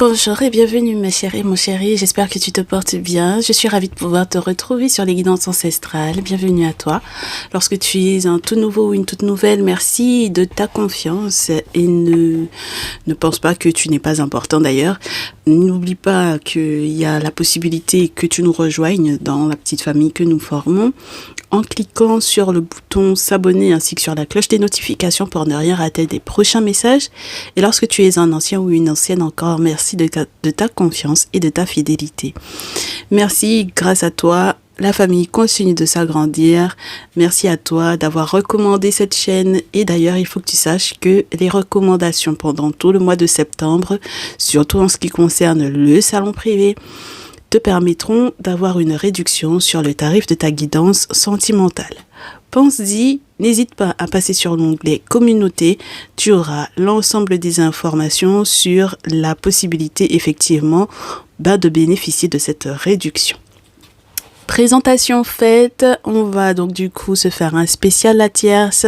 Bonjour et bienvenue ma chérie, mon chéri, j'espère que tu te portes bien. Je suis ravie de pouvoir te retrouver sur les guidances ancestrales. Bienvenue à toi. Lorsque tu es un tout nouveau ou une toute nouvelle, merci de ta confiance et ne pense pas que tu n'es pas important d'ailleurs. N'oublie pas qu'il y a la possibilité que tu nous rejoignes dans la petite famille que nous formons en cliquant sur le bouton s'abonner ainsi que sur la cloche des notifications pour ne rien rater des prochains messages. Et lorsque tu es un ancien ou une ancienne encore, merci de ta confiance et de ta fidélité. Merci, grâce à toi, la famille continue de s'agrandir. Merci à toi d'avoir recommandé cette chaîne. Et d'ailleurs, il faut que tu saches que les recommandations pendant tout le mois de septembre, surtout en ce qui concerne le salon privé, te permettront d'avoir une réduction sur le tarif de ta guidance sentimentale. Pense-y, n'hésite pas à passer sur l'onglet communauté, tu auras l'ensemble des informations sur la possibilité effectivement de bénéficier de cette réduction. Présentation faite, on va donc du coup se faire un spécial la tierce.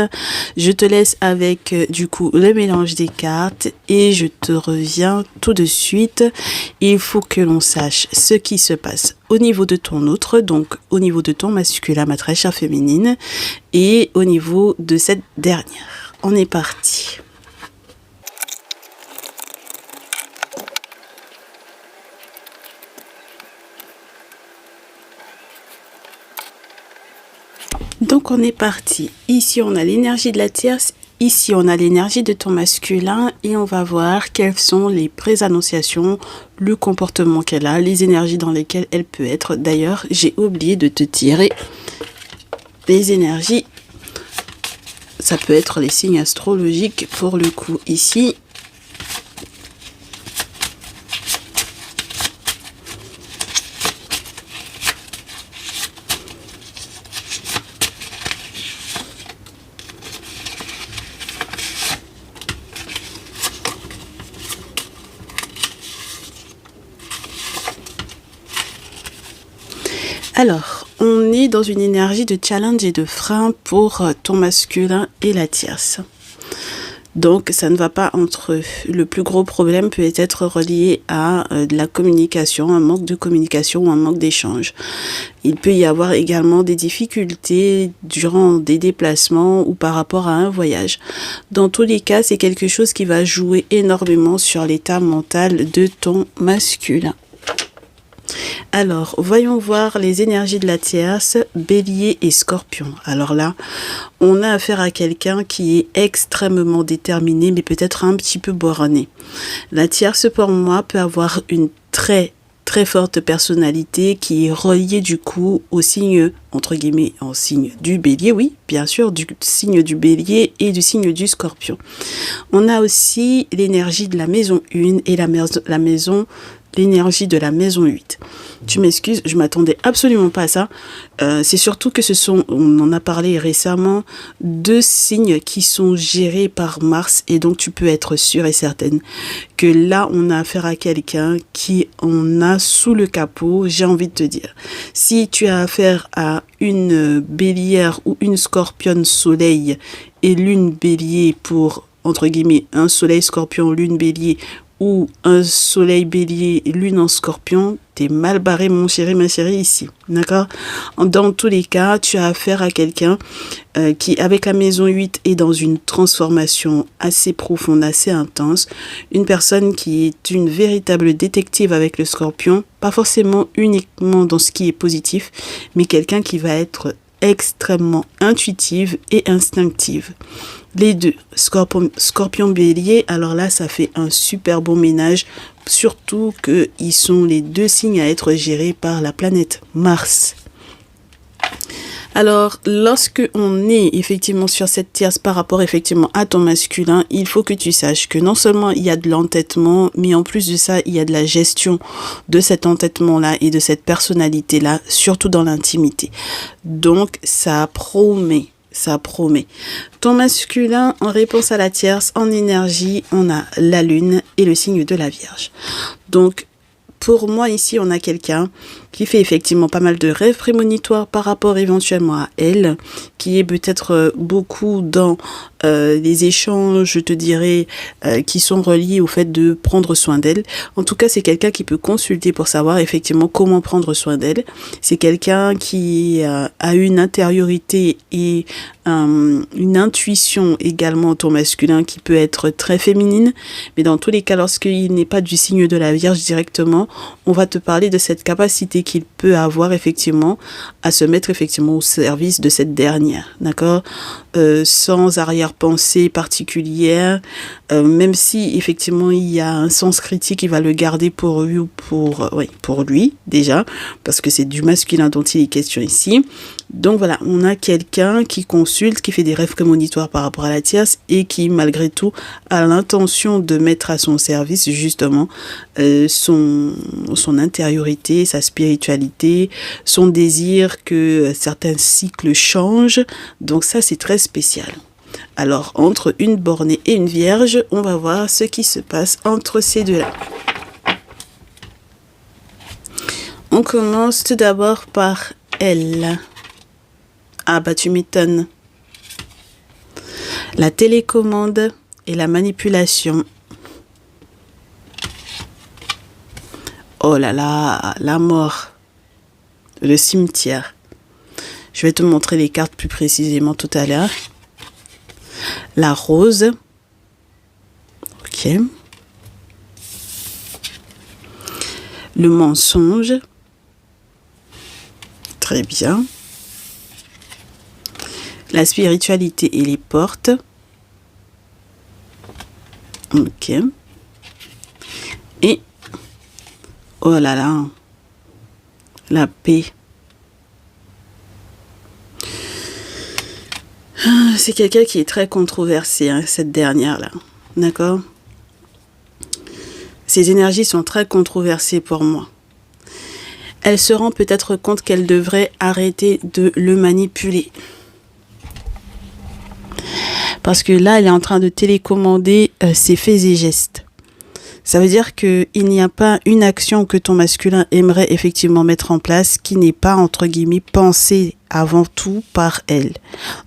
Je te laisse avec du coup le mélange des cartes et je te reviens tout de suite. Il faut que l'on sache ce qui se passe au niveau de ton autre, donc au niveau de ton masculin, ma très chère féminine, et au niveau de cette dernière. On est parti. Donc on est parti. Ici on a l'énergie de la tierce, ici on a l'énergie de ton masculin et on va voir quelles sont les préannonciations, le comportement qu'elle a, les énergies dans lesquelles elle peut être. D'ailleurs, j'ai oublié de te tirer les énergies. Ça peut être les signes astrologiques pour le coup ici. Alors, on est dans une énergie de challenge et de frein pour ton masculin et la tierce. Donc, ça ne va pas entre eux. Le plus gros problème peut être relié à de la communication, un manque de communication ou un manque d'échange. Il peut y avoir également des difficultés durant des déplacements ou par rapport à un voyage. Dans tous les cas, c'est quelque chose qui va jouer énormément sur l'état mental de ton masculin. Alors, voyons voir les énergies de la tierce, bélier et scorpion. Alors là, on a affaire à quelqu'un qui est extrêmement déterminé, mais peut-être un petit peu borné. La tierce, pour moi, peut avoir une très forte personnalité qui est reliée du coup au signe, entre guillemets, en signe du bélier, oui, bien sûr, du signe du bélier et du signe du scorpion. On a aussi l'énergie de la maison 1 et l'énergie de la maison 8. Tu m'excuses, je m'attendais absolument pas à ça. C'est surtout que on en a parlé récemment, 2 signes qui sont gérés par Mars et donc tu peux être sûre et certaine que là, on a affaire à quelqu'un qui en a sous le capot, j'ai envie de te dire. Si tu as affaire à une bélière ou une scorpionne soleil et lune bélier pour, entre guillemets, un soleil scorpion, lune bélier ou un soleil bélier, lune en scorpion, t'es mal barré mon chéri, ma chérie ici, d'accord? Dans tous les cas, tu as affaire à quelqu'un qui, avec la maison 8, est dans une transformation assez profonde, assez intense. Une personne qui est une véritable détective avec le scorpion, pas forcément uniquement dans ce qui est positif, mais quelqu'un qui va être extrêmement intuitive et instinctive. Les deux, scorpion bélier, alors là, ça fait un super bon ménage, surtout qu'ils sont les 2 signes à être gérés par la planète Mars. Alors, lorsque on est effectivement sur cette tierce par rapport effectivement à ton masculin, il faut que tu saches que non seulement il y a de l'entêtement, mais en plus de ça, il y a de la gestion de cet entêtement-là et de cette personnalité-là, surtout dans l'intimité. Donc, ça promet. Ton masculin, en réponse à la tierce, en énergie, on a la lune et le signe de la Vierge. Donc, pour moi, ici, on a quelqu'un qui fait effectivement pas mal de rêves prémonitoires par rapport éventuellement à elle, qui est peut-être beaucoup dans les échanges, je te dirais, qui sont reliés au fait de prendre soin d'elle. En tout cas, c'est quelqu'un qui peut consulter pour savoir effectivement comment prendre soin d'elle. C'est quelqu'un qui a une intériorité et une intuition également au ton masculin qui peut être très féminine, mais dans tous les cas, lorsqu'il n'est pas du signe de la Vierge directement, on va te parler de cette capacité qu'il peut avoir effectivement à se mettre effectivement au service de cette dernière, d'accord, sans arrière-pensée particulière, même si effectivement il y a un sens critique, il va le garder pour lui ou pour lui déjà, parce que c'est du masculin dont il est question ici. Donc voilà, on a quelqu'un qui consulte, qui fait des rêves prémonitoires par rapport à la tierce et qui malgré tout a l'intention de mettre à son service justement son intériorité, sa spiritualité, son désir que certains cycles changent. Donc ça c'est très spécial. Alors entre une bornée et une vierge, on va voir ce qui se passe entre ces deux-là. On commence tout d'abord par elle. Ah bah tu m'étonnes. La télécommande et la manipulation. Oh là là, la mort. Le cimetière. Je vais te montrer les cartes plus précisément tout à l'heure. La rose. Ok. Le mensonge. Très bien. La spiritualité et les portes. Ok. Et, oh là là, la paix. C'est quelqu'un qui est très controversé, hein, cette dernière-là. D'accord ? Ces énergies sont très controversées pour moi. Elle se rend peut-être compte qu'elle devrait arrêter de le manipuler. Parce que là, elle est en train de télécommander ses faits et gestes. Ça veut dire qu'il n'y a pas une action que ton masculin aimerait effectivement mettre en place qui n'est pas, entre guillemets, pensée avant tout par elle.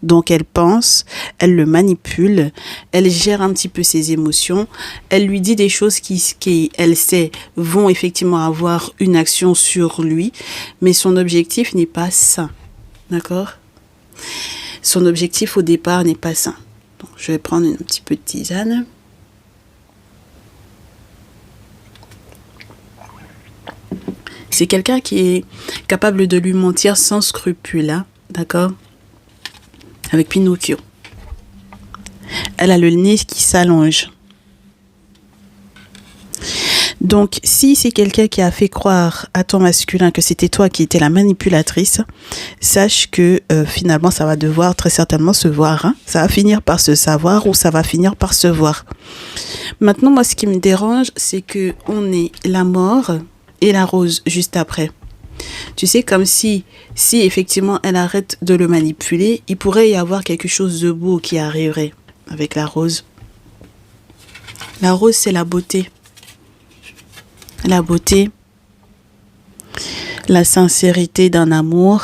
Donc elle pense, elle le manipule, elle gère un petit peu ses émotions, elle lui dit des choses qui elle sait, vont effectivement avoir une action sur lui, mais son objectif n'est pas sain. D'accord ? Son objectif au départ n'est pas sain. Donc, je vais prendre un petit peu de tisane. C'est quelqu'un qui est capable de lui mentir sans scrupule, hein, d'accord ? Avec Pinocchio. Elle a le nez qui s'allonge. Donc, si c'est quelqu'un qui a fait croire à ton masculin que c'était toi qui étais la manipulatrice, sache que finalement, ça va devoir très certainement se voir. Hein. Ça va finir par se savoir ou ça va finir par se voir. Maintenant, moi, ce qui me dérange, c'est que on est la mort et la rose juste après. Tu sais, comme si effectivement elle arrête de le manipuler, il pourrait y avoir quelque chose de beau qui arriverait avec la rose. La rose, c'est la beauté. La beauté, la sincérité d'un amour.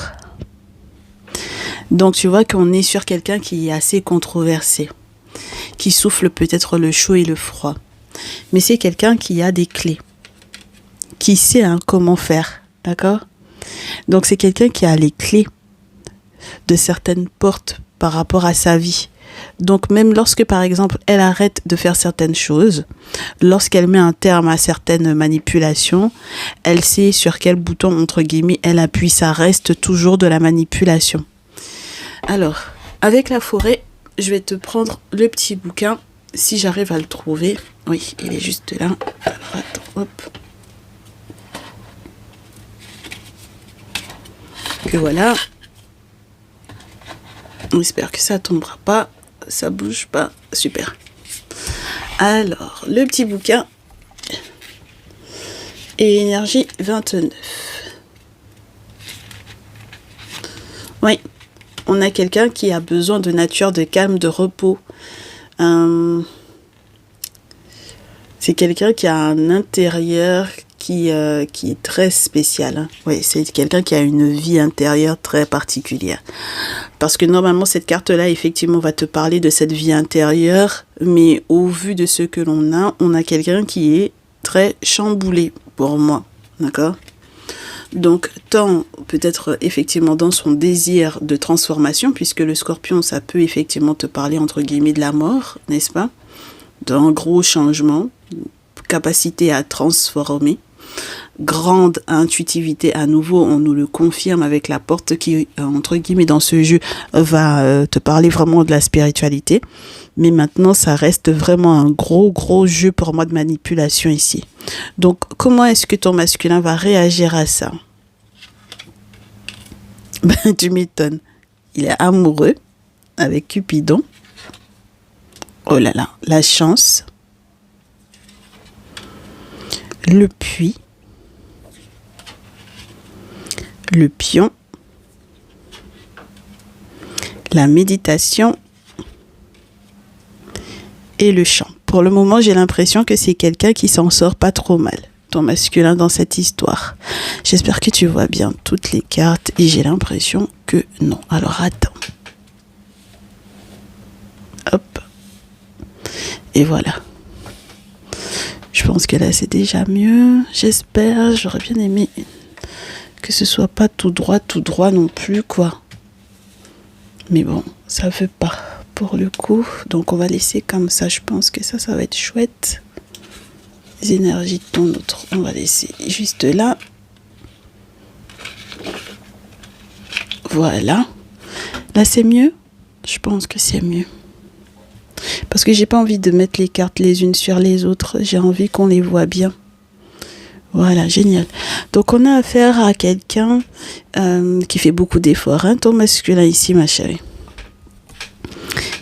Donc tu vois qu'on est sur quelqu'un qui est assez controversé, qui souffle peut-être le chaud et le froid. Mais c'est quelqu'un qui a des clés, qui sait comment faire, d'accord ? Donc c'est quelqu'un qui a les clés de certaines portes par rapport à sa vie. Donc même lorsque par exemple elle arrête de faire certaines choses, lorsqu'elle met un terme à certaines manipulations, elle sait sur quel bouton entre guillemets elle appuie, ça reste toujours de la manipulation. Alors, avec la forêt, je vais te prendre le petit bouquin, si j'arrive à le trouver. Oui, il est juste là. Alors attends, hop. Que voilà. On espère que ça tombera pas, ça bouge pas, super. Alors, le petit bouquin et énergie 29. Oui, on a quelqu'un qui a besoin de nature, de calme, de repos. C'est quelqu'un qui a un intérieur qui est très spécial. Hein. Oui, c'est quelqu'un qui a une vie intérieure très particulière. Parce que normalement, cette carte-là, effectivement, va te parler de cette vie intérieure, mais au vu de ce que l'on a, on a quelqu'un qui est très chamboulé pour moi. D'accord ? Donc, tant peut-être effectivement dans son désir de transformation, puisque le scorpion, ça peut effectivement te parler entre guillemets de la mort, n'est-ce pas ? D'un gros changement, capacité à transformer, grande intuitivité à nouveau, on nous le confirme avec la porte qui, entre guillemets, dans ce jeu, va te parler vraiment de la spiritualité. Mais maintenant, ça reste vraiment un gros jeu pour moi de manipulation ici. Donc, comment est-ce que ton masculin va réagir à ça ? Ben, tu m'étonnes. Il est amoureux avec Cupidon. Oh là là, la chance. Le puits. Le pion. La méditation. Et le chant. Pour le moment, j'ai l'impression que c'est quelqu'un qui s'en sort pas trop mal, ton masculin dans cette histoire. J'espère que tu vois bien toutes les cartes et j'ai l'impression que non. Alors attends. Hop. Et voilà. Je pense que là c'est déjà mieux. J'espère. J'aurais bien aimé que ce soit pas tout droit non plus, quoi. Mais bon, ça veut pas. Pour le coup, donc on va laisser comme ça, je pense que ça va être chouette. Les énergies de ton autre, on va laisser juste là. Voilà. Là c'est mieux. Je pense que c'est mieux. Parce que j'ai pas envie de mettre les cartes les unes sur les autres, j'ai envie qu'on les voit bien. Voilà, génial. Donc on a affaire à quelqu'un qui fait beaucoup d'efforts, hein, ton masculin ici, ma chérie.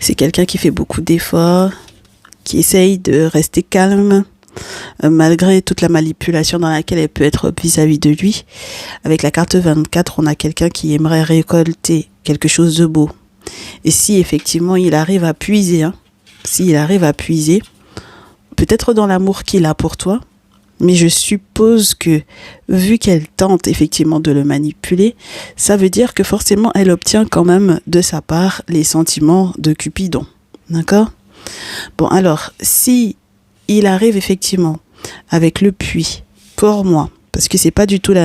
C'est quelqu'un qui fait beaucoup d'efforts, qui essaye de rester calme, malgré toute la manipulation dans laquelle elle peut être vis-à-vis de lui. Avec la carte 24, on a quelqu'un qui aimerait récolter quelque chose de beau. Et si effectivement il arrive à puiser, peut-être dans l'amour qu'il a pour toi, mais je suppose que, vu qu'elle tente effectivement de le manipuler, ça veut dire que forcément elle obtient quand même de sa part les sentiments de Cupidon. D'accord ? Bon, alors, si il arrive effectivement avec le puits, pour moi, parce que c'est pas du tout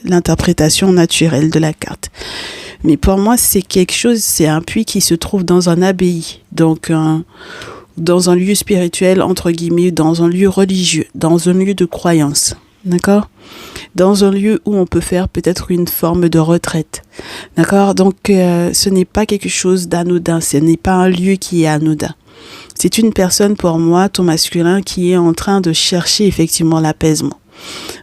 l'interprétation naturelle de la carte, mais pour moi c'est quelque chose, c'est un puits qui se trouve dans un abbaye, donc dans un lieu spirituel, entre guillemets, dans un lieu religieux, dans un lieu de croyance, d'accord ? Dans un lieu où on peut faire peut-être une forme de retraite, d'accord ? Donc, ce n'est pas quelque chose d'anodin, ce n'est pas un lieu qui est anodin. C'est une personne, pour moi, ton masculin, qui est en train de chercher effectivement l'apaisement.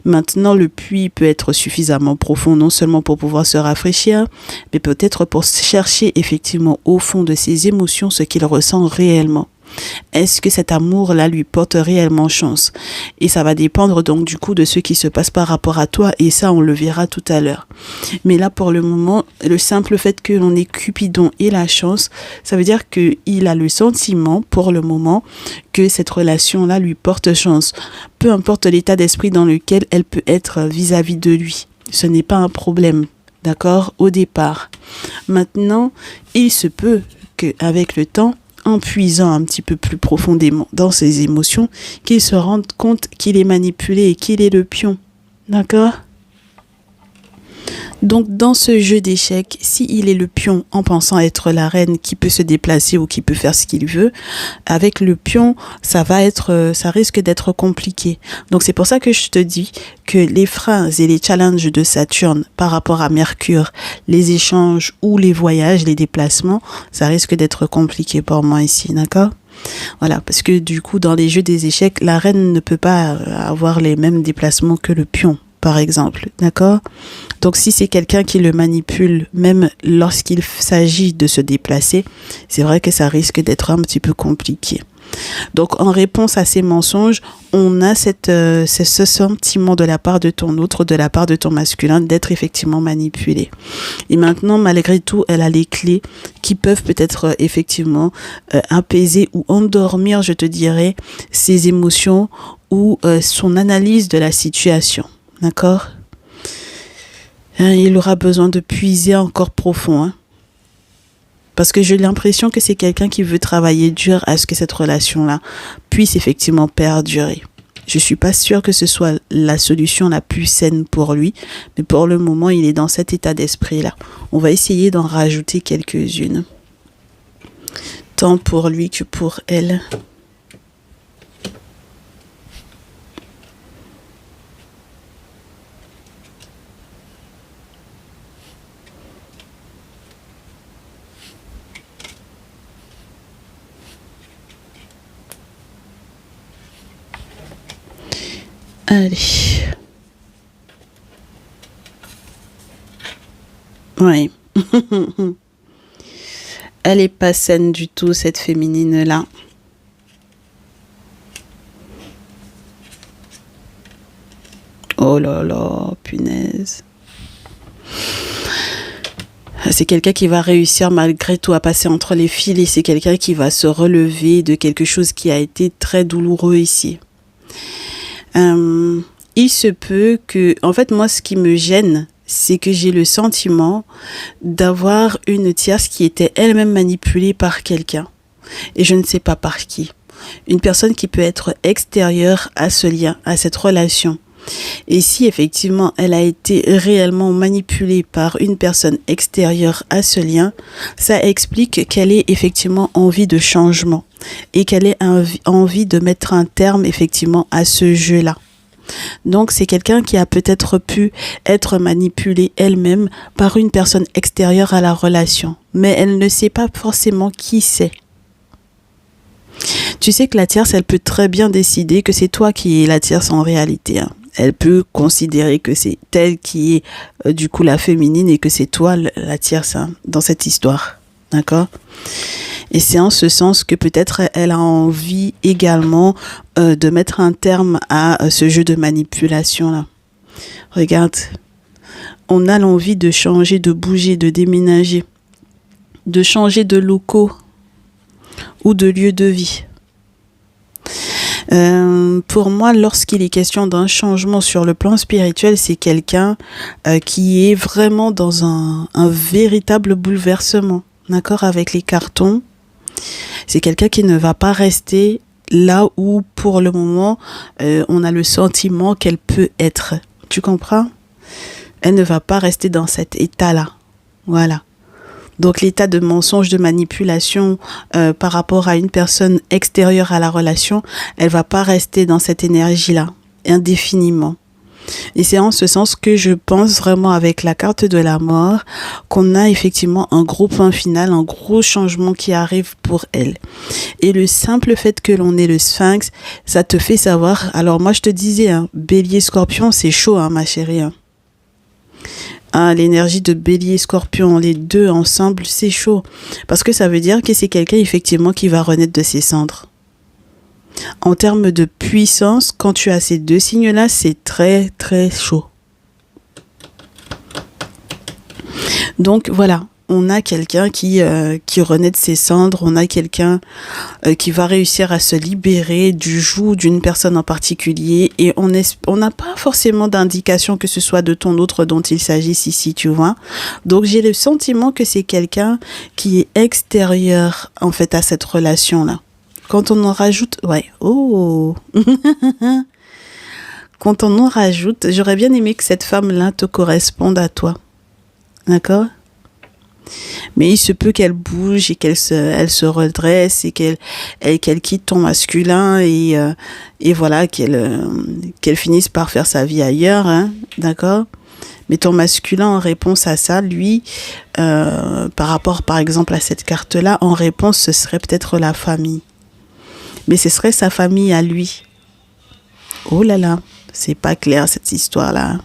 Maintenant, le puits peut être suffisamment profond, non seulement pour pouvoir se rafraîchir, mais peut-être pour chercher effectivement au fond de ses émotions ce qu'il ressent réellement. Est-ce que cet amour-là lui porte réellement chance ? Et ça va dépendre donc du coup de ce qui se passe par rapport à toi, et ça on le verra tout à l'heure. Mais là pour le moment, le simple fait que l'on ait Cupidon et la chance, ça veut dire qu'il a le sentiment pour le moment que cette relation-là lui porte chance. Peu importe l'état d'esprit dans lequel elle peut être vis-à-vis de lui. Ce n'est pas un problème, d'accord, au départ. Maintenant, il se peut qu'avec le temps, en puisant un petit peu plus profondément dans ses émotions, qu'il se rende compte qu'il est manipulé et qu'il est le pion. D'accord ? Donc, dans ce jeu d'échecs, s'il est le pion en pensant être la reine qui peut se déplacer ou qui peut faire ce qu'il veut, avec le pion, ça risque d'être compliqué. Donc, c'est pour ça que je te dis que les freins et les challenges de Saturne par rapport à Mercure, les échanges ou les voyages, les déplacements, ça risque d'être compliqué pour moi ici, d'accord ? Voilà, parce que du coup, dans les jeux des échecs, la reine ne peut pas avoir les mêmes déplacements que le pion, par exemple, d'accord ? Donc, si c'est quelqu'un qui le manipule, même lorsqu'il s'agit de se déplacer, c'est vrai que ça risque d'être un petit peu compliqué. Donc, en réponse à ces mensonges, on a ce sentiment de la part de ton autre, de la part de ton masculin, d'être effectivement manipulé. Et maintenant, malgré tout, elle a les clés qui peuvent peut-être effectivement apaiser ou endormir, je te dirais, ses émotions ou son analyse de la situation. D'accord ? Il aura besoin de puiser encore profond, hein. Parce que j'ai l'impression que c'est quelqu'un qui veut travailler dur à ce que cette relation-là puisse effectivement perdurer. Je ne suis pas sûre que ce soit la solution la plus saine pour lui, mais pour le moment, il est dans cet état d'esprit-là. On va essayer d'en rajouter quelques-unes, tant pour lui que pour elle. Allez. Oui. Elle est pas saine du tout, cette féminine-là. Oh là là, punaise. C'est quelqu'un qui va réussir malgré tout à passer entre les fils et c'est quelqu'un qui va se relever de quelque chose qui a été très douloureux ici. Il se peut que, en fait, moi, ce qui me gêne, c'est que j'ai le sentiment d'avoir une tierce qui était elle-même manipulée par quelqu'un. Et je ne sais pas par qui. Une personne qui peut être extérieure à ce lien, à cette relation. Et si effectivement elle a été réellement manipulée par une personne extérieure à ce lien, ça explique qu'elle ait effectivement envie de changement et qu'elle ait envie de mettre un terme effectivement à ce jeu-là. Donc c'est quelqu'un qui a peut-être pu être manipulée elle-même par une personne extérieure à la relation, mais elle ne sait pas forcément qui c'est. Tu sais que la tierce, elle peut très bien décider que c'est toi qui es la tierce en réalité, hein. Elle peut considérer que c'est elle qui est du coup la féminine et que c'est toi la tierce, hein, dans cette histoire. D'accord ? Et c'est en ce sens que peut-être elle a envie également de mettre un terme à ce jeu de manipulation-là. Regarde, on a l'envie de changer, de bouger, de déménager, de changer de locaux ou de lieu de vie. Pour moi, lorsqu'il est question d'un changement sur le plan spirituel, c'est quelqu'un qui est vraiment dans un véritable bouleversement, d'accord, avec les cartons. C'est quelqu'un qui ne va pas rester là où, pour le moment, on a le sentiment qu'elle peut être. Tu comprends ? Elle ne va pas rester dans cet état-là. Voilà. Donc l'état de mensonge, de manipulation par rapport à une personne extérieure à la relation, elle va pas rester dans cette énergie-là indéfiniment. Et c'est en ce sens que je pense vraiment avec la carte de la mort qu'on a effectivement un gros point final, un gros changement qui arrive pour elle. Et le simple fait que l'on ait le sphinx, ça te fait savoir. Alors moi je te disais, hein, bélier, scorpion, c'est chaud, hein, ma chérie, hein. Ah, l'énergie de bélier et scorpion, les deux ensemble, c'est chaud. Parce que ça veut dire que c'est quelqu'un effectivement qui va renaître de ses cendres. En termes de puissance, quand tu as ces deux signes-là, c'est très très chaud. Donc voilà, on a quelqu'un qui renaît de ses cendres, on a quelqu'un qui va réussir à se libérer du joug d'une personne en particulier et on n'a pas forcément d'indication que ce soit de ton autre dont il s'agisse ici, tu vois. Donc j'ai le sentiment que c'est quelqu'un qui est extérieur en fait à cette relation-là. Quand on en rajoute, ouais, oh, quand on en rajoute, j'aurais bien aimé que cette femme-là te corresponde à toi, d'accord ? Mais il se peut qu'elle bouge et elle se redresse et qu'elle quitte ton masculin et voilà qu'elle finisse par faire sa vie ailleurs, hein, d'accord ? Mais ton masculin en réponse à ça, lui, par rapport par exemple à cette carte-là, en réponse ce serait peut-être la famille. Mais ce serait sa famille à lui. Oh là là, c'est pas clair cette histoire-là.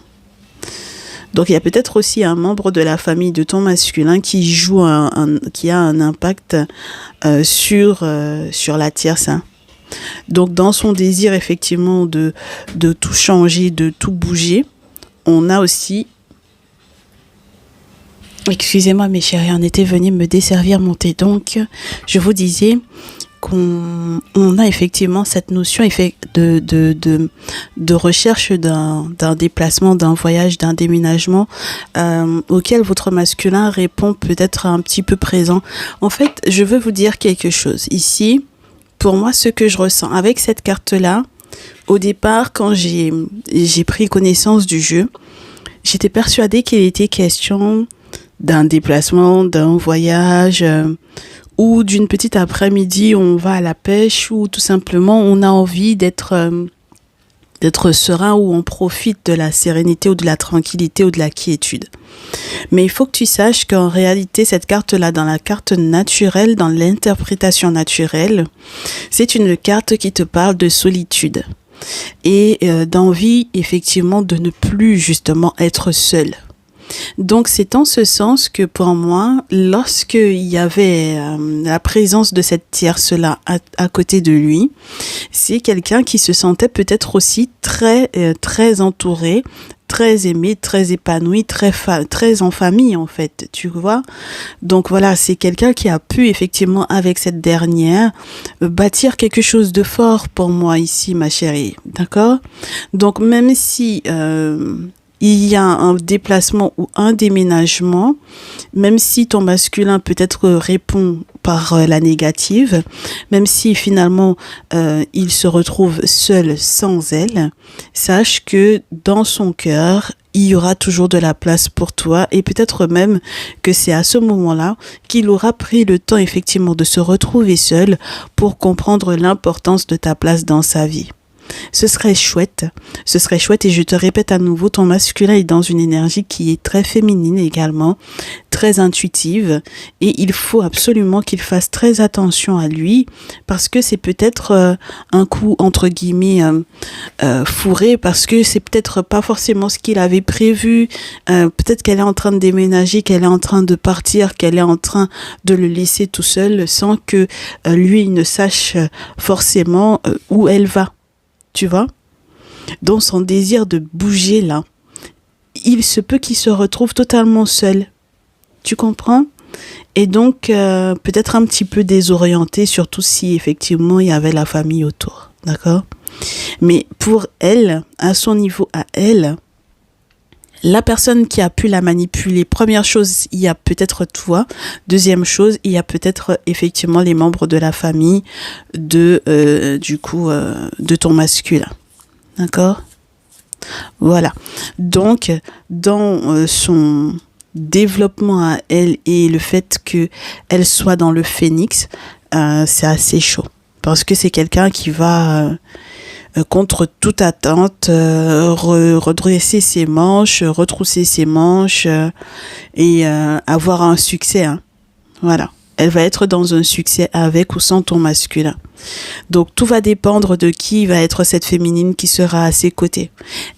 Donc il y a peut-être aussi un membre de la famille de ton masculin qui joue qui a un impact sur la tierce, hein. Donc, dans son désir, effectivement, de tout changer, de tout bouger, on a aussi... Excusez-moi, mes chéris, on était venu me desservir mon thé. Donc, je vous disais qu'on a effectivement cette notion de recherche d'un déplacement, d'un voyage, d'un déménagement auquel votre masculin répond peut-être un petit peu présent. En fait, je veux vous dire quelque chose. Ici, pour moi, ce que je ressens avec cette carte-là, au départ, quand j'ai pris connaissance du jeu, j'étais persuadée qu'il était question d'un déplacement, d'un voyage... ou d'une petite après-midi où on va à la pêche, ou tout simplement on a envie d'être serein, où on profite de la sérénité ou de la tranquillité ou de la quiétude. Mais il faut que tu saches qu'en réalité, cette carte-là, dans la carte naturelle, dans l'interprétation naturelle, c'est une carte qui te parle de solitude et d'envie effectivement de ne plus justement être seul. Donc, c'est en ce sens que pour moi, lorsqu'il y avait la présence de cette tierce-là à côté de lui, c'est quelqu'un qui se sentait peut-être aussi très entouré, très aimé, très épanoui, très en famille en fait, tu vois. Donc voilà, c'est quelqu'un qui a pu effectivement avec cette dernière bâtir quelque chose de fort pour moi ici, ma chérie, d'accord? Donc même si... il y a un déplacement ou un déménagement, même si ton masculin peut-être répond par la négative, même si finalement il se retrouve seul sans elle, sache que dans son cœur, il y aura toujours de la place pour toi et peut-être même que c'est à ce moment-là qu'il aura pris le temps effectivement de se retrouver seul pour comprendre l'importance de ta place dans sa vie. Ce serait chouette et je te répète à nouveau, ton masculin est dans une énergie qui est très féminine également, très intuitive et il faut absolument qu'il fasse très attention à lui parce que c'est peut-être un coup entre guillemets fourré parce que c'est peut-être pas forcément ce qu'il avait prévu, peut-être qu'elle est en train de déménager, qu'elle est en train de partir, qu'elle est en train de le laisser tout seul sans que lui il ne sache forcément où elle va. Tu vois? Dans son désir de bouger là, il se peut qu'il se retrouve totalement seul. Tu comprends? Et donc, peut-être un petit peu désorienté, surtout si effectivement il y avait la famille autour. D'accord? Mais pour elle, à son niveau à elle, la personne qui a pu la manipuler, première chose, il y a peut-être toi. Deuxième chose, il y a peut-être effectivement les membres de la famille de ton masculin. D'accord? Voilà. Donc, dans son développement à elle et le fait qu'elle soit dans le phénix, c'est assez chaud. Parce que c'est quelqu'un qui va... contre toute attente, redresser ses manches, retrousser ses manches et avoir un succès. Hein. Voilà. Elle va être dans un succès avec ou sans ton masculin. Donc, tout va dépendre de qui va être cette féminine qui sera à ses côtés.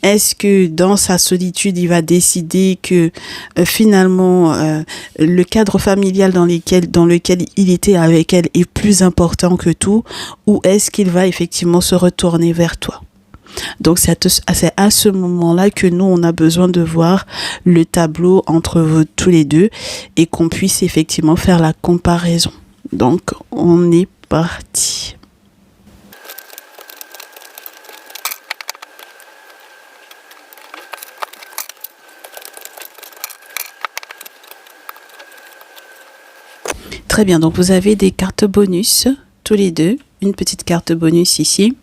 Est-ce que dans sa solitude, il va décider que finalement, le cadre familial dans lequel il était avec elle est plus important que tout, ou est-ce qu'il va effectivement se retourner vers toi? Donc, c'est à ce moment-là que nous, on a besoin de voir le tableau entre vous tous les deux et qu'on puisse effectivement faire la comparaison. Donc, on est parti. Très bien, donc vous avez des cartes bonus, tous les deux. Une petite carte bonus ici.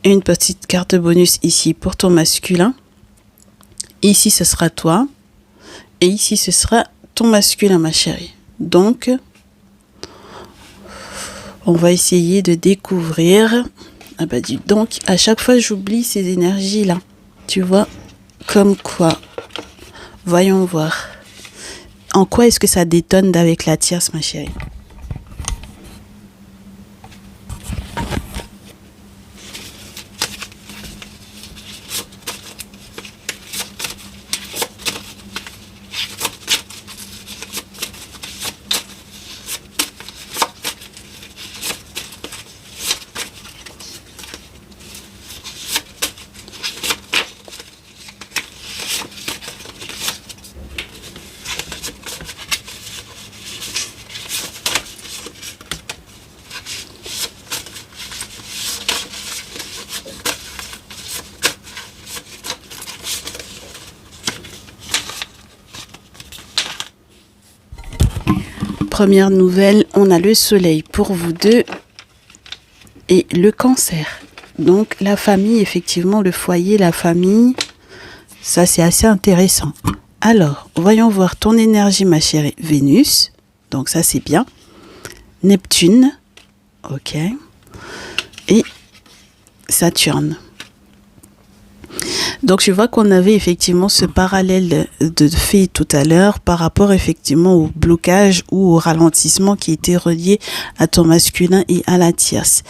Une petite carte bonus ici pour ton masculin. Ici, ce sera toi. Et ici, ce sera ton masculin, ma chérie. Donc, on va essayer de découvrir. Ah bah dis donc, à chaque fois, j'oublie ces énergies-là. Tu vois, comme quoi. Voyons voir. En quoi est-ce que ça détonne d'avec la tierce, ma chérie? première nouvelle, on a le soleil pour vous deux et le cancer. Donc la famille, effectivement, le foyer, la famille, ça c'est assez intéressant. Alors, voyons voir ton énergie, ma chérie. Vénus, donc ça c'est bien. Neptune, ok. Et Saturne. Donc je vois qu'on avait effectivement ce parallèle de fait tout à l'heure par rapport effectivement au blocage ou au ralentissement qui était relié à ton masculin et à la tierce.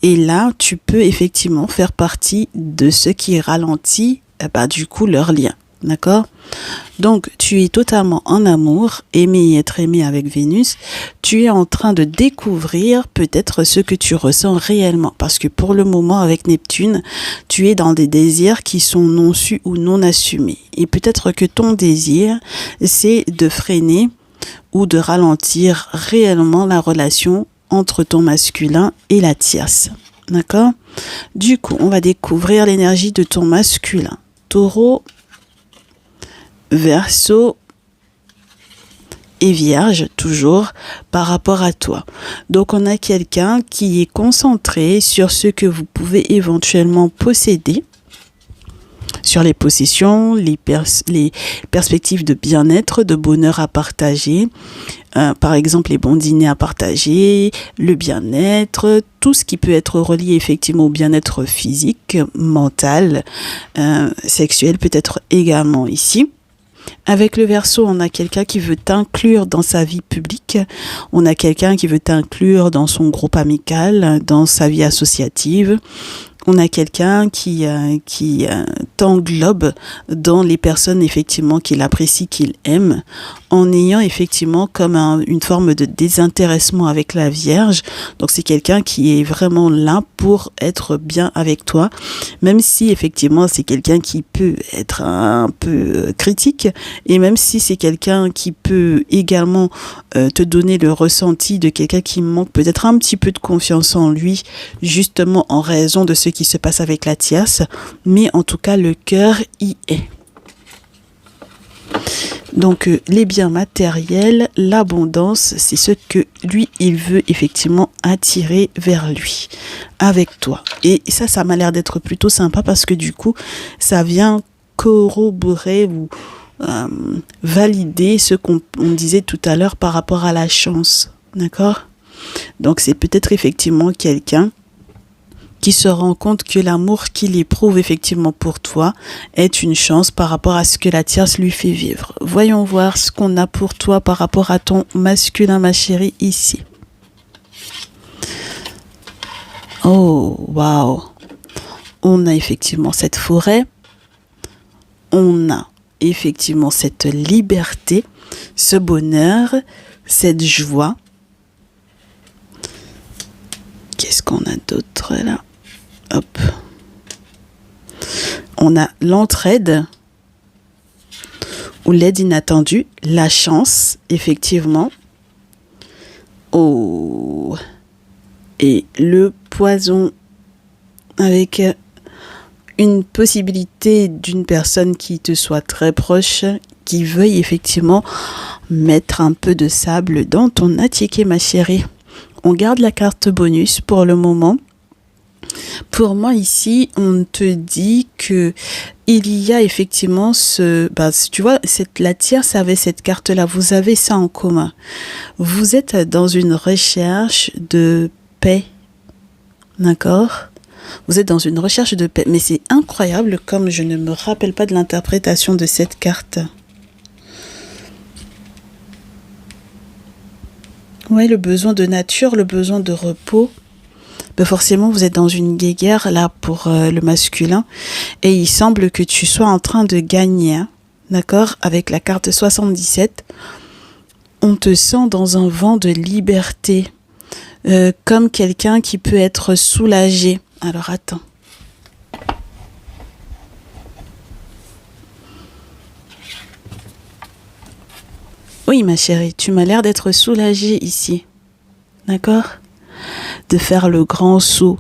Et là, tu peux effectivement faire partie de ce qui ralentit du coup leur lien. D'accord? Donc, tu es totalement en amour, aimer et être aimé avec Vénus. Tu es en train de découvrir peut-être ce que tu ressens réellement. Parce que pour le moment, avec Neptune, tu es dans des désirs qui sont non sus ou non assumés. Et peut-être que ton désir, c'est de freiner ou de ralentir réellement la relation entre ton masculin et la tierce. D'accord? Du coup, on va découvrir l'énergie de ton masculin. Taureau, Verseau et Vierge, toujours par rapport à toi. Donc, on a quelqu'un qui est concentré sur ce que vous pouvez éventuellement posséder, sur les possessions, les perspectives de bien-être, de bonheur à partager, par exemple les bons dîners à partager, le bien-être, tout ce qui peut être relié effectivement au bien-être physique, mental, sexuel peut-être également ici. Avec le Verseau, on a quelqu'un qui veut t'inclure dans sa vie publique. On a quelqu'un qui veut t'inclure dans son groupe amical, dans sa vie associative. On a quelqu'un qui t'englobe dans les personnes effectivement qu'il apprécie, qu'il aime, en ayant effectivement comme une forme de désintéressement avec la Vierge. Donc c'est quelqu'un qui est vraiment là pour être bien avec toi, même si effectivement c'est quelqu'un qui peut être un peu critique, et même si c'est quelqu'un qui peut également te donner le ressenti de quelqu'un qui manque peut-être un petit peu de confiance en lui, justement en raison de ce qui se passe avec la tierce, mais en tout cas le cœur y est. Donc les biens matériels, l'abondance, c'est ce que lui, il veut effectivement attirer vers lui, avec toi. Et ça m'a l'air d'être plutôt sympa parce que du coup, ça vient corroborer ou valider ce qu'on disait tout à l'heure par rapport à la chance. D'accord? Donc c'est peut-être effectivement quelqu'un qui se rend compte que l'amour qu'il éprouve effectivement pour toi est une chance par rapport à ce que la tierce lui fait vivre. Voyons voir ce qu'on a pour toi par rapport à ton masculin, ma chérie, ici. Oh, waouh! On a effectivement cette forêt. On a effectivement cette liberté, ce bonheur, cette joie. Qu'est-ce qu'on a d'autre là? Hop. On a l'entraide ou l'aide inattendue, la chance, effectivement. Oh. Et le poison avec une possibilité d'une personne qui te soit très proche, qui veuille effectivement mettre un peu de sable dans ton attiqué, ma chérie. On garde la carte bonus pour le moment. Pour moi ici, on te dit que il y a effectivement tu vois, la tierce avait cette carte-là. Vous avez ça en commun. Vous êtes dans une recherche de paix. D'accord? Vous êtes dans une recherche de paix. Mais c'est incroyable comme je ne me rappelle pas de l'interprétation de cette carte. Oui, le besoin de nature, le besoin de repos. Ben forcément, vous êtes dans une guéguerre là pour le masculin. Et il semble que tu sois en train de gagner. Hein, d'accord? Avec la carte 77, on te sent dans un vent de liberté. Comme quelqu'un qui peut être soulagé. Alors, attends. Oui, ma chérie, tu m'as l'air d'être soulagée ici. D'accord? De faire le grand saut.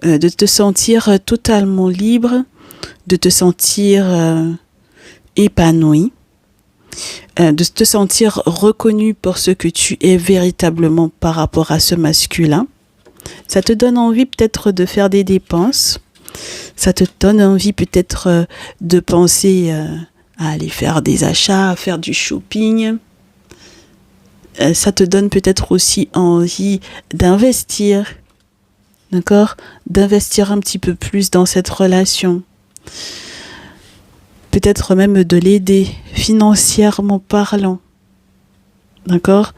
De te sentir totalement libre. De te sentir épanoui. de te sentir reconnu pour ce que tu es véritablement par rapport à ce masculin. Ça te donne envie peut-être de faire des dépenses. Ça te donne envie peut-être de penser à aller faire des achats, à faire du shopping. Ça te donne peut-être aussi envie d'investir. D'accord? D'investir un petit peu plus dans cette relation. Peut-être même de l'aider financièrement parlant. D'accord?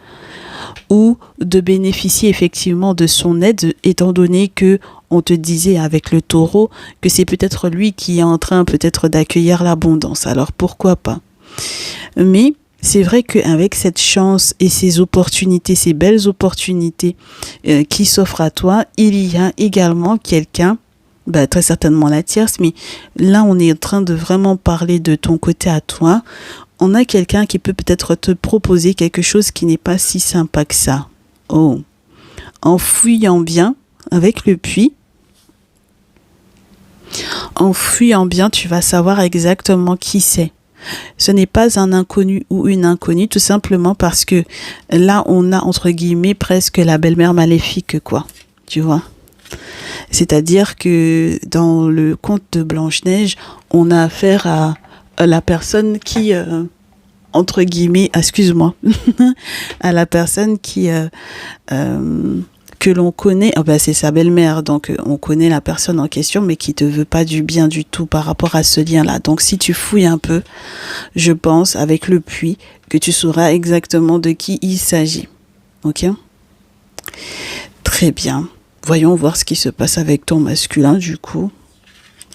Ou de bénéficier effectivement de son aide, étant donné que on te disait avec le taureau que c'est peut-être lui qui est en train peut-être d'accueillir l'abondance. Alors pourquoi pas? Mais c'est vrai qu'avec cette chance et ces opportunités, ces belles opportunités qui s'offrent à toi, il y a également quelqu'un, très certainement la tierce, mais là on est en train de vraiment parler de ton côté à toi. On a quelqu'un qui peut peut-être te proposer quelque chose qui n'est pas si sympa que ça. Oh, en fouillant bien avec le puits, tu vas savoir exactement qui c'est. Ce n'est pas un inconnu ou une inconnue, tout simplement parce que là, on a, entre guillemets, presque la belle-mère maléfique, quoi. Tu vois? C'est-à-dire que dans le conte de Blanche-Neige, on a affaire à la personne qui, entre guillemets, excuse-moi, à la personne qui, que l'on connaît, c'est sa belle-mère, donc on connaît la personne en question, mais qui te veut pas du bien du tout par rapport à ce lien-là. Donc si tu fouilles un peu, je pense, avec le puits, que tu sauras exactement de qui il s'agit. Ok? Très bien. Voyons voir ce qui se passe avec ton masculin, du coup,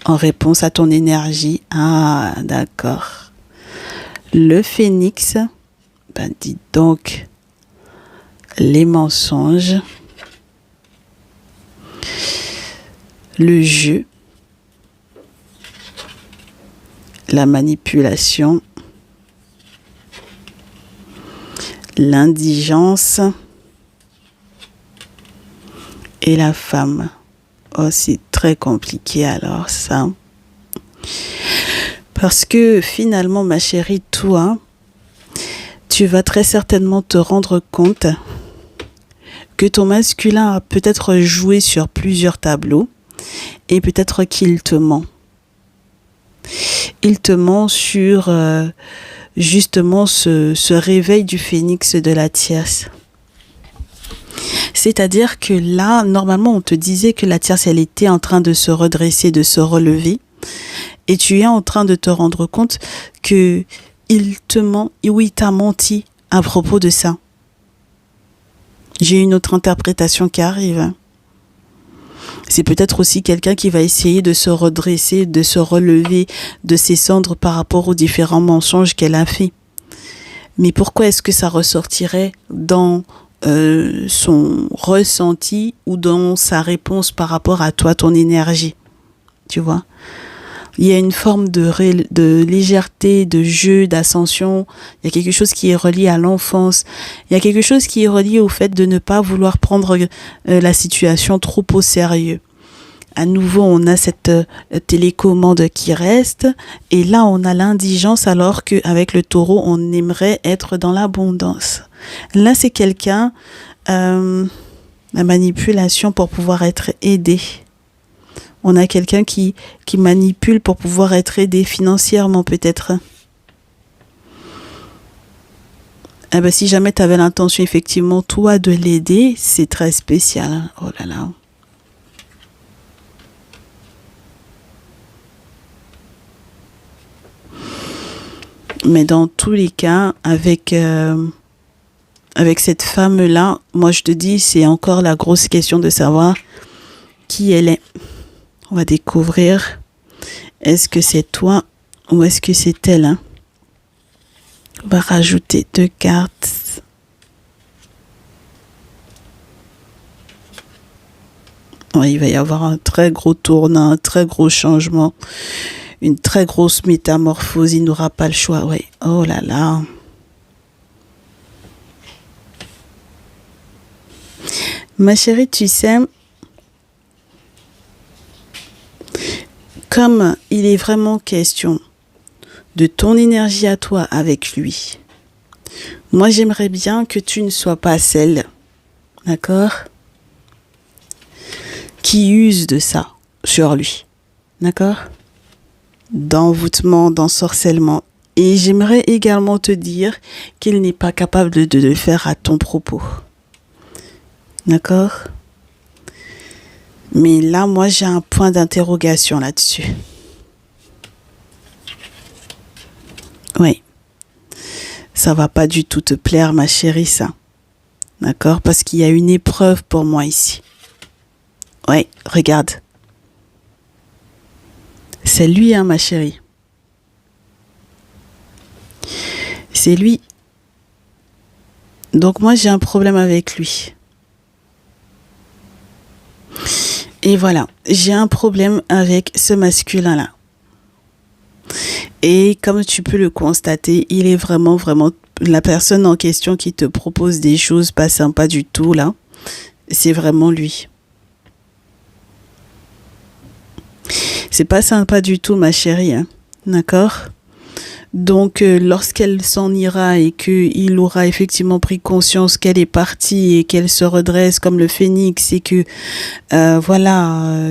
en réponse à ton énergie. Ah, d'accord. Le phénix, dis donc, les mensonges, le jeu, la manipulation, l'indigence et la femme. Oh, c'est très compliqué alors ça. Parce que finalement, ma chérie, toi, tu vas très certainement te rendre compte que ton masculin a peut-être joué sur plusieurs tableaux et peut-être qu'il te ment. Il te ment sur justement ce réveil du phénix de la tierce. C'est-à-dire que là, normalement, on te disait que la tierce, elle était en train de se redresser, de se relever. Et tu es en train de te rendre compte que il te ment, ou il t'a menti à propos de ça. J'ai une autre interprétation qui arrive. C'est peut-être aussi quelqu'un qui va essayer de se redresser, de se relever de ses cendres par rapport aux différents mensonges qu'elle a fait. Mais pourquoi est-ce que ça ressortirait dans son ressenti ou dans sa réponse par rapport à toi, ton énergie? Tu vois? Il y a une forme de légèreté, de jeu, d'ascension. Il y a quelque chose qui est relié à l'enfance. Il y a quelque chose qui est relié au fait de ne pas vouloir prendre la situation trop au sérieux. À nouveau, on a cette télécommande qui reste. Et là, on a l'indigence alors qu'avec le taureau, on aimerait être dans l'abondance. Là, c'est quelqu'un, la manipulation pour pouvoir être aidé. On a quelqu'un qui manipule pour pouvoir être aidé financièrement peut-être. Si jamais tu avais l'intention effectivement toi de l'aider, c'est très spécial. Oh là là. Mais dans tous les cas, avec cette femme-là, moi je te dis, c'est encore la grosse question de savoir qui elle est. On va découvrir, est-ce que c'est toi ou est-ce que c'est elle, hein? On va rajouter 2 cartes. Ouais, il va y avoir un très gros tournant, un très gros changement, une très grosse métamorphose. Il n'aura pas le choix. Ouais. Oh là là. Ma chérie, tu sais, comme il est vraiment question de ton énergie à toi avec lui. Moi, j'aimerais bien que tu ne sois pas celle, d'accord, qui use de ça sur lui, d'accord, d'envoûtement, d'ensorcellement. Et j'aimerais également te dire qu'il n'est pas capable de le faire à ton propos, d'accord. Mais là, moi, j'ai un point d'interrogation là-dessus. Oui. Ça va pas du tout te plaire, ma chérie, ça. D'accord? Parce qu'il y a une épreuve pour moi ici. Oui, regarde. C'est lui, hein, ma chérie. C'est lui. Donc moi, j'ai un problème avec lui. Et voilà, j'ai un problème avec ce masculin-là. Et comme tu peux le constater, il est vraiment la personne en question qui te propose des choses pas sympas du tout, là. C'est vraiment lui. C'est pas sympa du tout, ma chérie, hein. D'accord? Donc, lorsqu'elle s'en ira et qu'il aura effectivement pris conscience qu'elle est partie et qu'elle se redresse comme le phénix et que,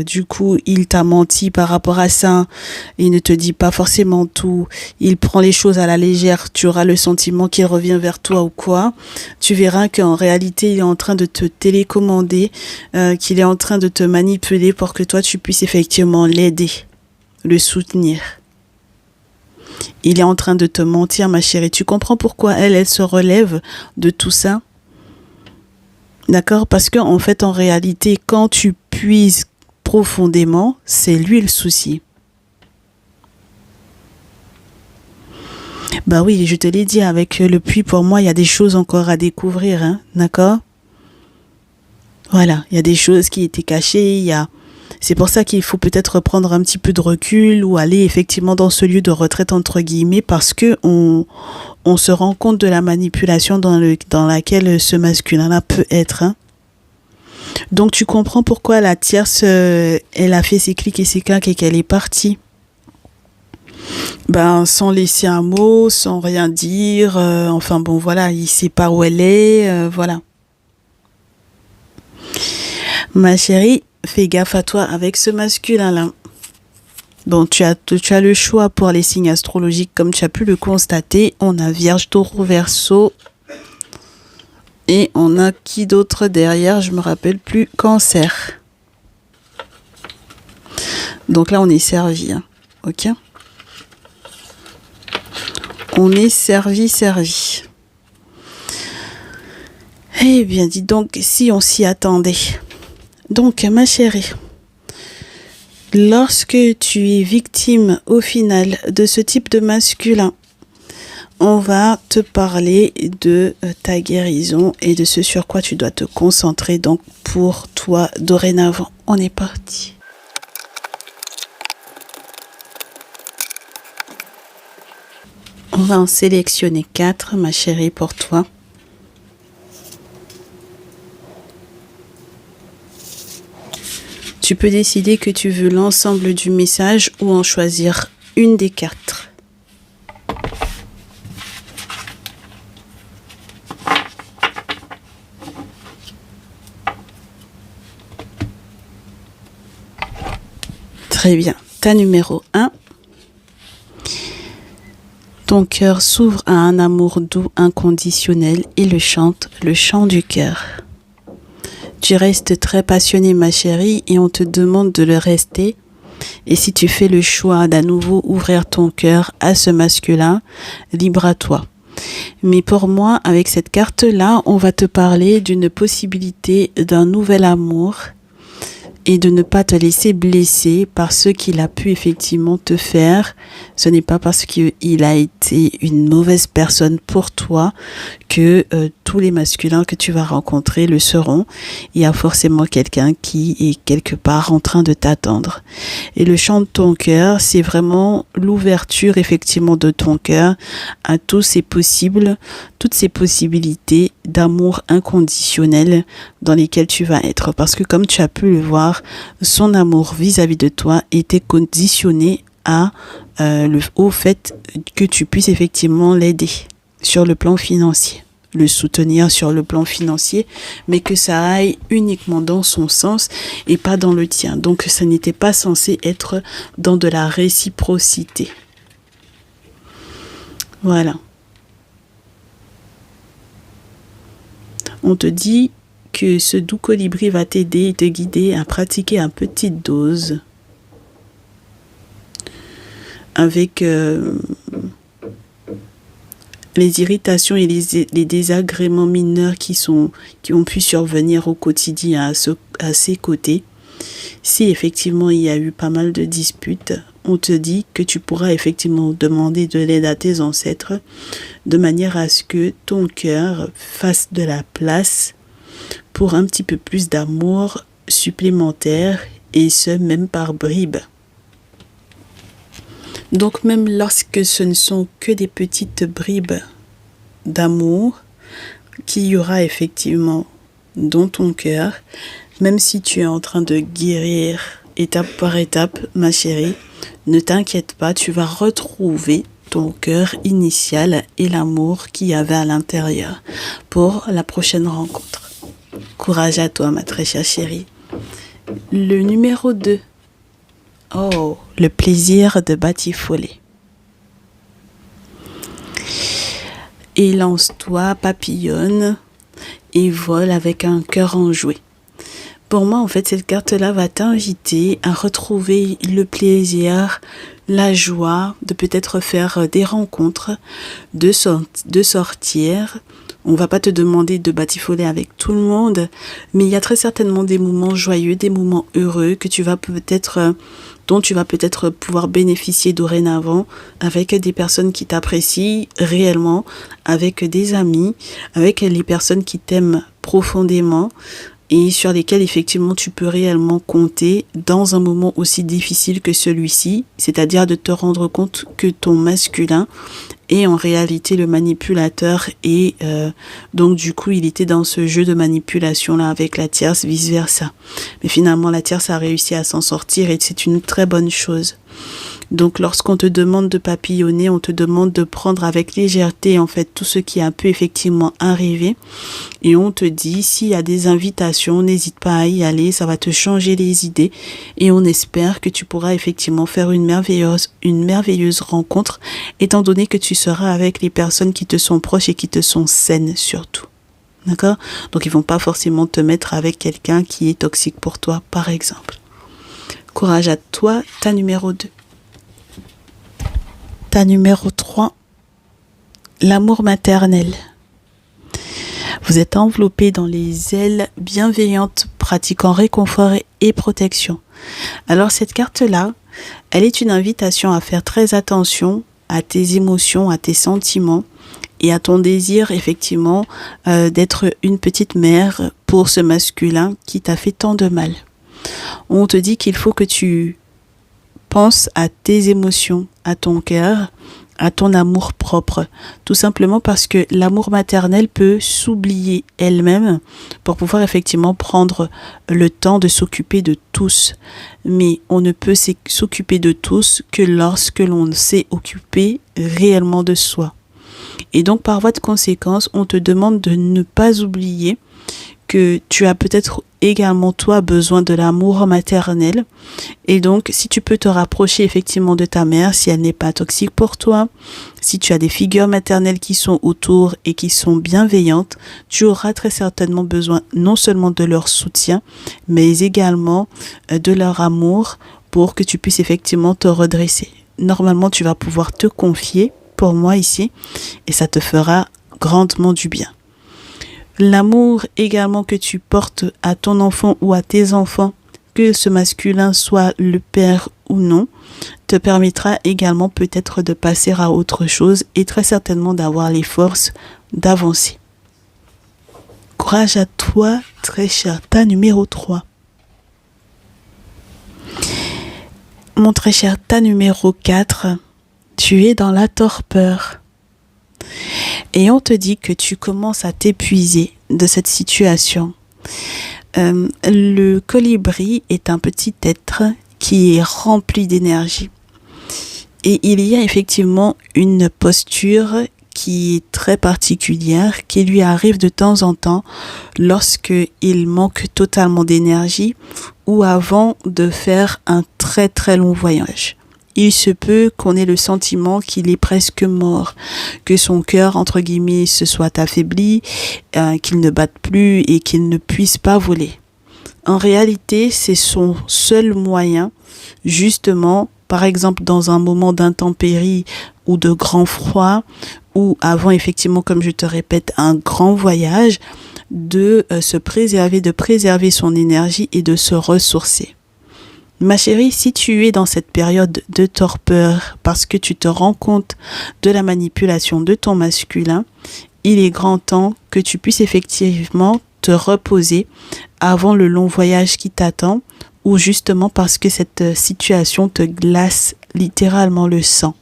du coup, il t'a menti par rapport à ça, il ne te dit pas forcément tout, il prend les choses à la légère, tu auras le sentiment qu'il revient vers toi ou quoi, tu verras qu'en réalité, il est en train de te télécommander, qu'il est en train de te manipuler pour que toi, tu puisses effectivement l'aider, le soutenir. Il est en train de te mentir, ma chérie. Tu comprends pourquoi elle se relève de tout ça? D'accord? Parce qu'en fait, en réalité, quand tu puises profondément, c'est lui le souci. Bah oui, je te l'ai dit, avec le puits, pour moi, il y a des choses encore à découvrir, hein? D'accord? Voilà, il y a des choses qui étaient cachées, C'est pour ça qu'il faut peut-être prendre un petit peu de recul ou aller effectivement dans ce lieu de retraite entre guillemets parce que on se rend compte de la manipulation dans laquelle ce masculin-là peut être. Hein. Donc tu comprends pourquoi la tierce, elle a fait ses clics et ses claques et qu'elle est partie. Ben sans laisser un mot, sans rien dire. Enfin bon voilà, il sait pas où elle est. Voilà. Ma chérie. Fais gaffe à toi avec ce masculin-là. Bon, tu as le choix pour les signes astrologiques comme tu as pu le constater. On a Vierge, Taureau, Verseau. Et on a qui d'autre derrière? Je me rappelle plus. Cancer. Donc là, on est servi. Hein. Ok? On est servi. Eh bien, dis donc, si on s'y attendait. Donc, ma chérie, lorsque tu es victime au final de ce type de masculin, on va te parler de ta guérison et de ce sur quoi tu dois te concentrer. Donc, pour toi, dorénavant, on est parti. On va en sélectionner 4, ma chérie, pour toi. Tu peux décider que tu veux l'ensemble du message ou en choisir une des 4. Très bien. Ta numéro 1. Ton cœur s'ouvre à un amour doux, inconditionnel et le chante, le chant du cœur. Tu restes très passionnée, ma chérie, et on te demande de le rester. Et si tu fais le choix d'à nouveau ouvrir ton cœur à ce masculin, libre à toi. Mais pour moi, avec cette carte-là, on va te parler d'une possibilité d'un nouvel amour et de ne pas te laisser blesser par ce qu'il a pu effectivement te faire. Ce n'est pas parce qu'il a été une mauvaise personne pour toi que tous les masculins que tu vas rencontrer le seront. Il y a forcément quelqu'un qui est quelque part en train de t'attendre. Et le chant de ton cœur, c'est vraiment l'ouverture effectivement de ton cœur à tous ces possibles, toutes ces possibilités d'amour inconditionnel dans lesquelles tu vas être. Parce que comme tu as pu le voir, son amour vis-à-vis de toi était conditionné au fait que tu puisses effectivement l'aider sur le plan financier, le soutenir sur le plan financier, mais que ça aille uniquement dans son sens et pas dans le tien. Donc ça n'était pas censé être dans de la réciprocité. Voilà. On te dit que ce doux colibri va t'aider et te guider à pratiquer à petite dose avec les irritations et les désagréments mineurs qui ont pu survenir au quotidien à ses côtés. Si effectivement il y a eu pas mal de disputes, on te dit que tu pourras effectivement demander de l'aide à tes ancêtres de manière à ce que ton cœur fasse de la place pour un petit peu plus d'amour supplémentaire, et ce même par bribes. Donc même lorsque ce ne sont que des petites bribes d'amour qu'il y aura effectivement dans ton cœur, même si tu es en train de guérir étape par étape, ma chérie, ne t'inquiète pas, tu vas retrouver ton cœur initial et l'amour qu'il y avait à l'intérieur pour la prochaine rencontre. Courage à toi, ma très chère chérie. Le numéro 2. Oh, le plaisir de batifoler. Élance-toi, papillonne et vole avec un cœur enjoué. Pour moi, en fait, cette carte-là va t'inviter à retrouver le plaisir, la joie de peut-être faire des rencontres, de sortir. On va pas te demander de batifoler avec tout le monde, mais il y a très certainement des moments joyeux, des moments heureux dont tu vas peut-être pouvoir bénéficier dorénavant avec des personnes qui t'apprécient réellement, avec des amis, avec les personnes qui t'aiment profondément et sur lesquelles effectivement tu peux réellement compter dans un moment aussi difficile que celui-ci, c'est-à-dire de te rendre compte que ton masculin est en réalité le manipulateur et donc du coup il était dans ce jeu de manipulation là avec la tierce, vice versa. Mais finalement la tierce a réussi à s'en sortir et c'est une très bonne chose. Donc lorsqu'on te demande de papillonner, on te demande de prendre avec légèreté en fait tout ce qui a pu effectivement arriver, et on te dit s'il y a des invitations, n'hésite pas à y aller, ça va te changer les idées et on espère que tu pourras effectivement faire une merveilleuse rencontre étant donné que tu seras avec les personnes qui te sont proches et qui te sont saines surtout. D'accord ? Donc ils vont pas forcément te mettre avec quelqu'un qui est toxique pour toi par exemple. Courage à toi, ta numéro 2. Ta numéro 3, l'amour maternel. Vous êtes enveloppé dans les ailes bienveillantes pratiquant réconfort et protection. Alors cette carte-là, elle est une invitation à faire très attention à tes émotions, à tes sentiments et à ton désir effectivement d'être une petite mère pour ce masculin qui t'a fait tant de mal. On te dit qu'il faut que tu penses à tes émotions, à ton cœur, à ton amour propre. Tout simplement parce que l'amour maternel peut s'oublier elle-même pour pouvoir effectivement prendre le temps de s'occuper de tous. Mais on ne peut s'occuper de tous que lorsque l'on sait occuper réellement de soi. Et donc par voie de conséquence, on te demande de ne pas oublier que tu as peut-être également toi besoin de l'amour maternel, et donc si tu peux te rapprocher effectivement de ta mère, si elle n'est pas toxique pour toi, si tu as des figures maternelles qui sont autour et qui sont bienveillantes, tu auras très certainement besoin non seulement de leur soutien, mais également de leur amour pour que tu puisses effectivement te redresser. Normalement, tu vas pouvoir te confier pour moi ici et ça te fera grandement du bien. L'amour également que tu portes à ton enfant ou à tes enfants, que ce masculin soit le père ou non, te permettra également peut-être de passer à autre chose et très certainement d'avoir les forces d'avancer. Courage à toi, très cher, ta numéro 3. Mon très cher, ta numéro 4, tu es dans la torpeur. Et on te dit que tu commences à t'épuiser de cette situation. Le colibri est un petit être qui est rempli d'énergie. Et il y a effectivement une posture qui est très particulière, qui lui arrive de temps en temps lorsque il manque totalement d'énergie ou avant de faire un très très long voyage. Il se peut qu'on ait le sentiment qu'il est presque mort, que son cœur, entre guillemets, se soit affaibli, qu'il ne batte plus et qu'il ne puisse pas voler. En réalité, c'est son seul moyen, justement, par exemple dans un moment d'intempérie ou de grand froid, ou avant effectivement, comme je te répète, un grand voyage, de se préserver, de préserver son énergie et de se ressourcer. Ma chérie, si tu es dans cette période de torpeur parce que tu te rends compte de la manipulation de ton masculin, il est grand temps que tu puisses effectivement te reposer avant le long voyage qui t'attend, ou justement parce que cette situation te glace littéralement le sang.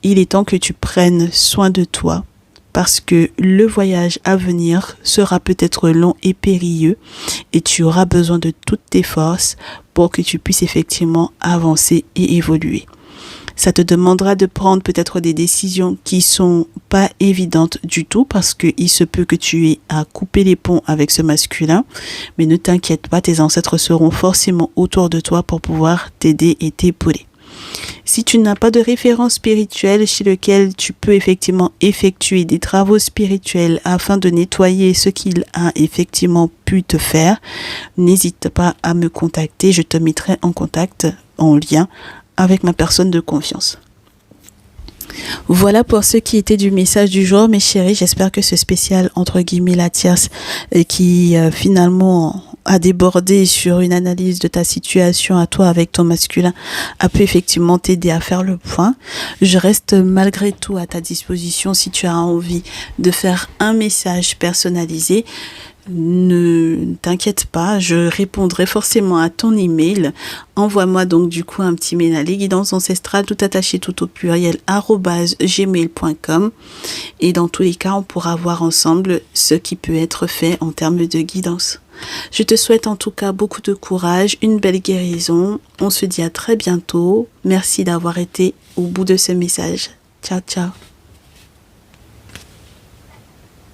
Il est temps que tu prennes soin de toi parce que le voyage à venir sera peut-être long et périlleux et tu auras besoin de toutes tes forces pour que tu puisses effectivement avancer et évoluer. Ça te demandera de prendre peut-être des décisions qui sont pas évidentes du tout parce qu'il se peut que tu aies à couper les ponts avec ce masculin, mais ne t'inquiète pas, tes ancêtres seront forcément autour de toi pour pouvoir t'aider et t'épauler. Si tu n'as pas de référent spirituel chez lequel tu peux effectivement effectuer des travaux spirituels afin de nettoyer ce qu'il a effectivement pu te faire, n'hésite pas à me contacter. Je te mettrai en contact, en lien avec ma personne de confiance. Voilà pour ce qui était du message du jour, mes chéris. J'espère que ce spécial, entre guillemets, la tierce, qui finalement a débordé sur une analyse de ta situation à toi avec ton masculin, a pu effectivement t'aider à faire le point. Je reste malgré tout à ta disposition si tu as envie de faire un message personnalisé. Ne t'inquiète pas, je répondrai forcément à ton email. Envoie-moi donc du coup un petit mail à lesguidancesancestrales, tout attaché, tout au pluriel, @gmail.com. Et dans tous les cas, on pourra voir ensemble ce qui peut être fait en termes de guidance. Je te souhaite en tout cas beaucoup de courage, une belle guérison. On se dit à très bientôt. Merci d'avoir été au bout de ce message. Ciao, ciao.